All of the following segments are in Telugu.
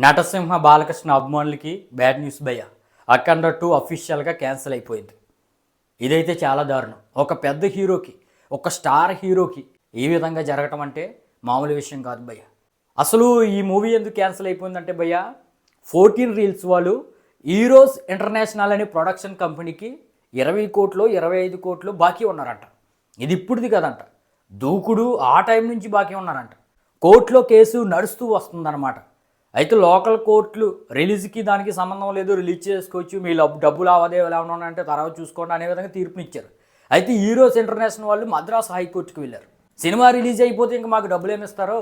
నటసింహ బాలకృష్ణ అభిమానులకి బ్యాడ్ న్యూస్ భయ్య. అఖండ 2 అఫీషియల్గా క్యాన్సిల్ అయిపోయింది. ఇదైతే చాలా దారుణం. ఒక పెద్ద హీరోకి, ఒక స్టార్ హీరోకి ఈ విధంగా జరగటం అంటే మామూలు విషయం కాదు భయ్య. అసలు ఈ మూవీ ఎందుకు క్యాన్సిల్ అయిపోయిందంటే భయ్య, 14 రీల్స్ వాళ్ళు హీరోస్ ఇంటర్నేషనల్ అనే ప్రొడక్షన్ కంపెనీకి 20 కోట్లు 25 కోట్లు బాకీ ఉన్నారంట. ఇది ఇప్పుడుది కదంట, దూకుడు ఆ టైం నుంచి బాకీ ఉన్నారంట. కోర్టులో కేసు నడుస్తూ వస్తుందన్నమాట. అయితే లోకల్ కోర్టులు రిలీజ్కి దానికి సంబంధం లేదు, రిలీజ్ చేసుకోవచ్చు, మీ డబ్బు లావాదేవీలు ఏమైనా అంటే తర్వాత చూసుకోండి అనే విధంగా తీర్పునిచ్చారు. అయితే హీరోస్ ఇంటర్నేషనల్ వాళ్ళు మద్రాసు హైకోర్టుకి వెళ్ళారు. సినిమా రిలీజ్ అయిపోతే ఇంక మాకు డబ్బులు ఏమిస్తారో,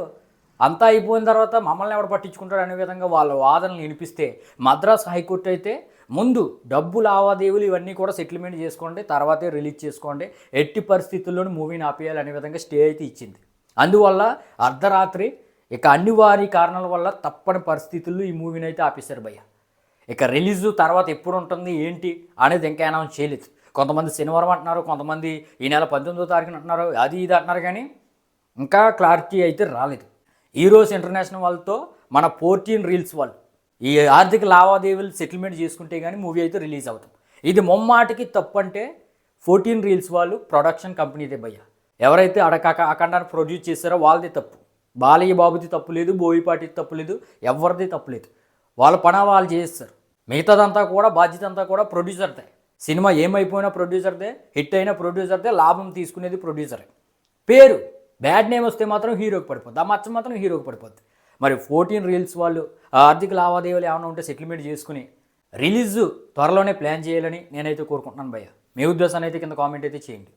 అంతా అయిపోయిన తర్వాత మమ్మల్ని ఎవరు పట్టించుకుంటారు అనే విధంగా వాళ్ళ వాదనలు వినిపిస్తే మద్రాసు హైకోర్టు అయితే ముందు డబ్బు లావాదేవీలు ఇవన్నీ కూడా సెటిల్మెంట్ చేసుకోండి, తర్వాతే రిలీజ్ చేసుకోండి, ఎట్టి పరిస్థితుల్లోనూ మూవీని ఆపేయాలి అనే విధంగా స్టే అయితే ఇచ్చింది. అందువల్ల అర్ధరాత్రి ఇక అనివార్య కారణాల వల్ల తప్పని పరిస్థితుల్లో ఈ మూవీని అయితే ఆపేశారు భయ్య. ఇక రిలీజ్ తర్వాత ఎప్పుడు ఉంటుంది ఏంటి అనేది ఇంకా అనౌన్స్ చేయలేదు. కొంతమంది శనివారం అంటున్నారు, కొంతమంది ఈ నెల 19వ తారీఖున అంటున్నారు, అది ఇది అంటున్నారు, కానీ ఇంకా క్లారిటీ అయితే రాలేదు. హీరోస్ ఇంటర్నేషనల్ వాళ్ళతో మన 14 రీల్స్ వాళ్ళు ఈ ఆర్థిక లావాదేవీలు సెటిల్మెంట్ చేసుకుంటే కానీ మూవీ అయితే రిలీజ్ అవుతుంది. ఇది ముమ్మాటికి తప్పు అంటే 14 రీల్స్ వాళ్ళు ప్రొడక్షన్ కంపెనీదే భయ్య. ఎవరైతే అఖండాన్ని ప్రొడ్యూస్ చేశారో వాళ్ళదే తప్పు. బాలయ్య బాబుది తప్పు లేదు, బోయిపాటిది తప్పు లేదు, ఎవరిది తప్పు లేదు. వాళ్ళ పని వాళ్ళు చేస్తారు. మిగతాదంతా కూడా బాధ్యత అంతా కూడా ప్రొడ్యూసర్దే. సినిమా ఏమైపోయినా ప్రొడ్యూసర్దే, హిట్ అయినా ప్రొడ్యూసర్దే, లాభం తీసుకునేది ప్రొడ్యూసరే. పేరు బ్యాడ్ నేమ్ వస్తే మాత్రం హీరోకి పడిపోద్ది, ఆ మచ్చ మాత్రం హీరోకి పడిపోద్ది. మరి 14 రీల్స్ వాళ్ళు ఆర్థిక లావాదేవీలు ఏమైనా ఉంటే సెటిల్మెంట్ చేసుకుని రిలీజ్ త్వరలోనే ప్లాన్ చేయాలని నేనైతే కోరుకుంటున్నాను భయ్య. మీ ఉద్దేశాన్ని అయితే కింద కామెంట్ అయితే చేయండి.